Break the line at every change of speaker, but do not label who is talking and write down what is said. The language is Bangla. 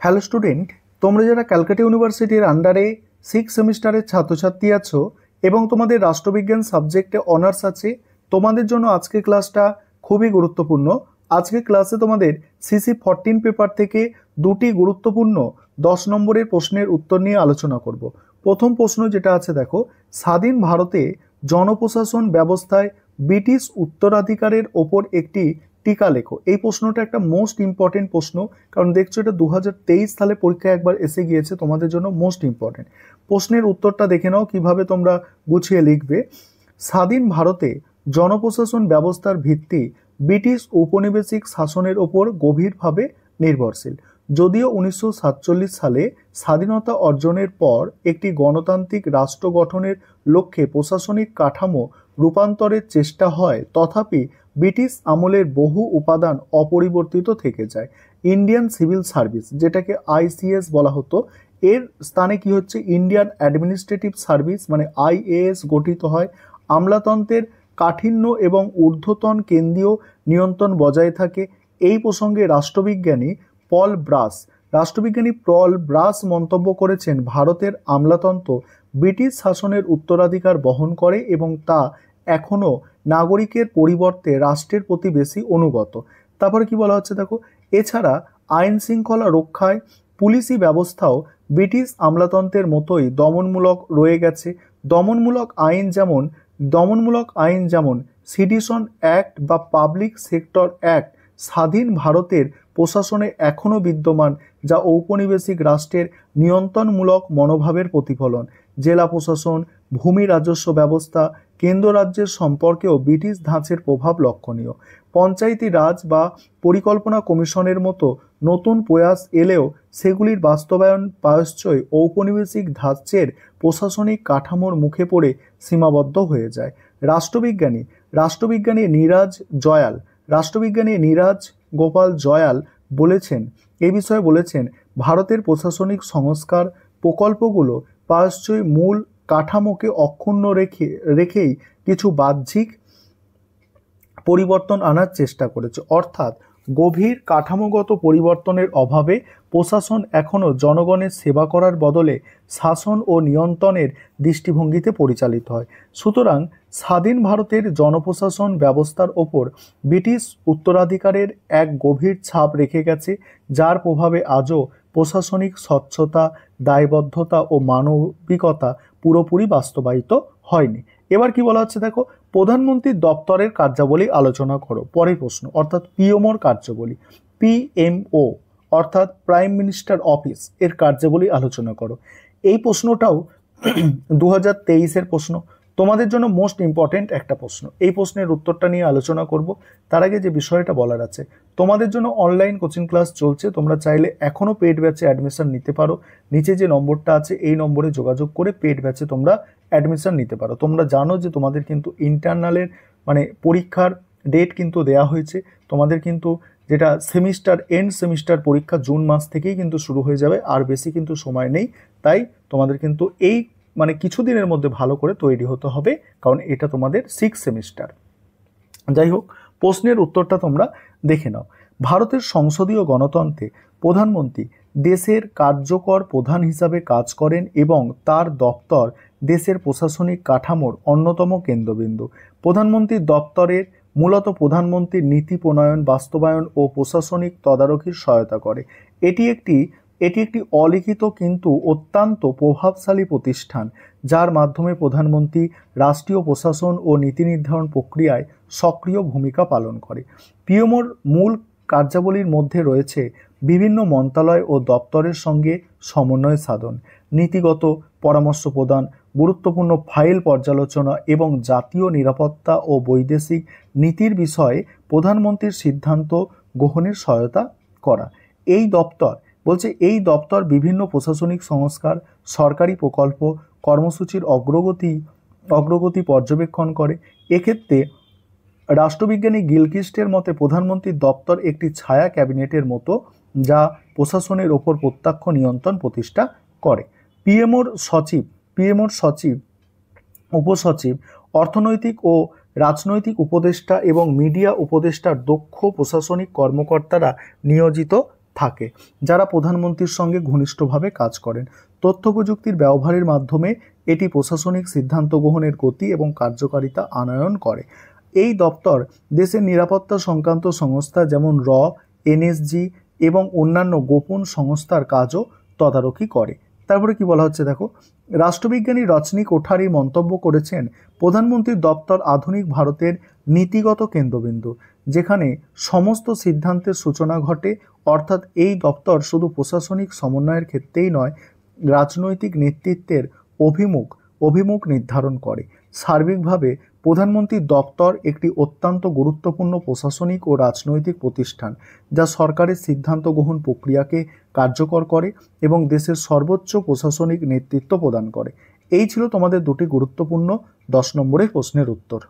হ্যালো স্টুডেন্ট, তোমরা যারা ক্যালকাটা ইউনিভার্সিটির আন্ডারে 6 সেমিস্টারের ছাত্রছাত্রী আছো এবং তোমাদের রাষ্ট্রবিজ্ঞান সাবজেক্টে অনার্স আছে, তোমাদের জন্য আজকে ক্লাসটা খুবই গুরুত্বপূর্ণ। আজকে ক্লাসে তোমাদের সিসি 14 পেপার থেকে দুটি গুরুত্বপূর্ণ 10 নম্বরের প্রশ্নের উত্তর নিয়ে আলোচনা করব। প্রথম প্রশ্ন যেটা আছে দেখো, স্বাধীন ভারতে জনপ্রশাসন ব্যবস্থায় ব্রিটিশ উত্তরাধিকারের ওপর একটি টিকা লেখো। এই প্রশ্নটা একটা মোস্ট ইম্পর্টেন্ট প্রশ্ন, কারণ দেখছো এটা 2023 সালে পরীক্ষায় একবার এসে গিয়েছে, তোমাদের জন্য মোস্ট ইম্পর্টেন্ট। প্রশ্নের উত্তরটা দেখে নাও কিভাবে তোমরা গুছিয়ে লিখবে। স্বাধীন ভারতে জনপ্রশাসন ব্যবস্থার ভিত্তি ব্রিটিশ ঔপনিবেশিক শাসনের ওপর গভীরভাবে নির্ভরশীল। যদিও 1947 সালে স্বাধীনতা অর্জনের পর একটি গণতান্ত্রিক রাষ্ট্র গঠনের লক্ষ্যে প্রশাসনিক কাঠামো রূপান্তরের চেষ্টা হয়, তথাপি ব্রিটিশ আমলের বহু উপাদান অপরিবর্তিত থেকে যায়। ইন্ডিয়ান সিভিল সার্ভিস, যেটাকে আইসিএস বলা হতো, এর স্থানে কি হচ্ছে ইন্ডিয়ান অ্যাডমিনিস্ট্রেটিভ সার্ভিস মানে আইএএস গঠিত হয়। আমলাতন্ত্রের কাঠিন্য এবং ঊর্ধ্বতন কেন্দ্রীয় নিয়ন্ত্রণ বজায় থাকে। এই প্রসঙ্গে রাষ্ট্রবিজ্ঞানী পল ব্রাস মন্তব্য করেছেন, ভারতের আমলাতন্ত্র ব্রিটিশ শাসনের উত্তরাধিকার বহন করে এবং তা এখনও নাগরিকের পরিবর্তে রাষ্ট্রের প্রতি বেশি অনুগত। তারপরে কি বলা হচ্ছে দেখো, এছাড়া আইন শৃঙ্খলা রক্ষায় পুলিশি ব্যবস্থাও ব্রিটিশ আমলাতন্ত্রের মতোই দমনমূলক রয়ে গেছে। দমনমূলক আইন যেমন সিডিশন অ্যাক্ট বা পাবলিক সেক্টর অ্যাক্ট স্বাধীন ভারতের প্রশাসনে এখনও বিদ্যমান, যা ঔপনিবেশিক রাষ্ট্রের নিয়ন্ত্রণমূলক মনোভাবের প্রতিফলন। জেলা প্রশাসন, ভূমি রাজস্ব ব্যবস্থা, কেন্দ্র রাজ্যের সম্পর্কেও ব্রিটিশ ধাঁচের প্রভাব লক্ষণীয়। পঞ্চায়েতি রাজ বা পরিকল্পনা কমিশনের মতো নতুন প্রয়াস এলেও সেগুলির বাস্তবায়ন প্রায়শই ঔপনিবেশিক ধাঁচের প্রশাসনিক কাঠামোর মুখে পড়ে সীমাবদ্ধ হয়ে যায়। রাষ্ট্রবিজ্ঞানী নীরাজ গোপাল জয়াল বলেছেন, এই বিষয়ে বলেছেন, ভারতের প্রশাসনিক সংস্কার প্রকল্পগুলো প্রায়শই মূল কাঠামোকে অক্ষুণ্ণ রেখেই কিছু বাহ্যিক পরিবর্তন আনার চেষ্টা করেছে। অর্থাৎ গভীর কাঠামোগত পরিবর্তনের অভাবে প্রশাসন এখনও জনগণের সেবা করার বদলে শাসন ও নিয়ন্ত্রণের দৃষ্টিভঙ্গিতে পরিচালিত হয়। সুতরাং স্বাধীন ভারতের জনপ্রশাসন ব্যবস্থার ওপর ব্রিটিশ উত্তরাধিকারের এক গভীর ছাপ রেখে গেছে, যার প্রভাবে আজও প্রশাসনিক স্বচ্ছতা, দায়বদ্ধতা ও মানবিকতা পুরোপুরি বাস্তবায়িত হয়নি। এবার কি বলা হচ্ছে দেখো, প্রধানমন্ত্রীর দপ্তরের কার্যাবলী আলোচনা করো। পরের প্রশ্ন, অর্থাৎ পিএমওর কার্যাবলী, পিএমও অর্থাৎ প্রাইম মিনিস্টার অফিস এর কার্যাবলী আলোচনা করো। এই প্রশ্নটাও 2023-এর প্রশ্ন, তোমাদের জন্য মোস্ট ইম্পর্টেন্ট একটা প্রশ্ন। এই প্রশ্নের উত্তরটা নিয়ে আলোচনা করব। তার আগে যে বিষয়টা বলার আছে, তোমাদের জন্য অনলাইন কোচিং ক্লাস চলছে, তোমরা চাইলে এখনও পেড ব্যাচে অ্যাডমিশন নিতে পারো। নিচে যে নম্বরটা আছে এই নম্বরে যোগাযোগ করে পেড ব্যাচে তোমরা অ্যাডমিশন নিতে পারো। তোমরা জানো যে তোমাদের কিন্তু ইন্টারনালের মানে পরীক্ষার ডেট কিন্তু দেয়া হয়েছে। তোমাদের কিন্তু যেটা এন্ড সেমিস্টার পরীক্ষা জুন মাস থেকেই কিন্তু শুরু হয়ে যাবে, আর বেশি কিন্তু সময় নেই। তাই তোমাদের কিন্তু এই মানে কিছুদিনের মধ্যে ভালো করে তৈরি হতে হবে, কারণ এটা তোমাদের 6 সেমিস্টার। যাই হোক, প্রশ্নের উত্তরটা তোমরা দেখে নাও। ভারতের সংসদীয় গণতন্ত্রে প্রধানমন্ত্রী দেশের কার্যকর প্রধান হিসাবে কাজ করেন এবং তার দপ্তর দেশের প্রশাসনিক কাঠামোর অন্যতম কেন্দ্রবিন্দু। প্রধানমন্ত্রীর দপ্তরের মূলত প্রধানমন্ত্রীর নীতি প্রণয়ন, বাস্তবায়ন ও প্রশাসনিক তদারকির সহায়তা করে। এটি একটি অলিখিত কিন্তু অত্যন্ত প্রভাবশালী প্রতিষ্ঠান, যার মাধ্যমে প্রধানমন্ত্রী রাষ্ট্রীয় প্রশাসন ও নীতি নির্ধারণ প্রক্রিয়ায় সক্রিয় ভূমিকা পালন করে। পিএমওর মূল কার্যাবলীর মধ্যে রয়েছে বিভিন্ন মন্ত্রণালয় ও দপ্তরের সঙ্গে সমন্বয় সাধন, নীতিগত পরামর্শ প্রদান, গুরুত্বপূর্ণ ফাইল পর্যালোচনা এবং জাতীয় নিরাপত্তা ও বৈদেশিক নীতির বিষয়ে প্রধানমন্ত্রীর সিদ্ধান্ত গ্রহণের সহায়তা করা। এই দপ্তর বিভিন্ন প্রশাসনিক সংস্কার, সরকারি প্রকল্প, কর্মসূচির অগ্রগতি পর্যবেক্ষণ করে। এক্ষেত্রে রাষ্ট্রবিজ্ঞানী গিলক্রিস্টের মতে প্রধানমন্ত্রীর দপ্তর একটি ছায়া ক্যাবিনেটের মতো, যা প্রশাসনের ওপর প্রত্যক্ষ নিয়ন্ত্রণ প্রতিষ্ঠা করে। পিএমওর সচিব, উপসচিব, অর্থনৈতিক ও রাজনৈতিক উপদেষ্টা এবং মিডিয়া উপদেষ্টার দক্ষ প্রশাসনিক কর্মকর্তারা নিয়োজিত থাকে, যারা প্রধানমন্ত্রীর সঙ্গে ঘনিষ্ঠভাবে কাজ করেন। তথ্য প্রযুক্তির ব্যবহারের মাধ্যমে এটি প্রশাসনিক সিদ্ধান্ত গ্রহণের গতি এবং কার্যকারিতা আনয়ন করে। এই দপ্তর দেশের নিরাপত্তা সংক্রান্ত সংস্থা যেমন এনএসজি এবং অন্যান্য গোপন সংস্থার কাজও তদারকি করে। তারপরে কি বলা হচ্ছে দেখো, রাষ্ট্রবিজ্ঞানী রজনী কোঠারি মন্তব্য করেছেন, প্রধানমন্ত্রীর দপ্তর আধুনিক ভারতের নীতিগত কেন্দ্রবিন্দু, যেখানে সমস্ত সিদ্ধান্তের সূচনা ঘটে। অর্থাৎ এই দপ্তর শুধু প্রশাসনিক সমন্বয়ের ক্ষেত্রেই নয়, রাজনৈতিক নেতৃত্বের অভিমুখ নির্ধারণ করে। সার্বিকভাবে প্রধানমন্ত্রীর দপ্তর একটি অত্যন্ত গুরুত্বপূর্ণ প্রশাসনিক ও রাজনৈতিক প্রতিষ্ঠান, যা সরকারের সিদ্ধান্ত গ্রহণ প্রক্রিয়াকে কার্যকর করে এবং দেশের সর্বোচ্চ প্রশাসনিক নেতৃত্ব প্রদান করে। এই ছিল তোমাদের দুটি গুরুত্বপূর্ণ 10 নম্বরের প্রশ্নের উত্তর।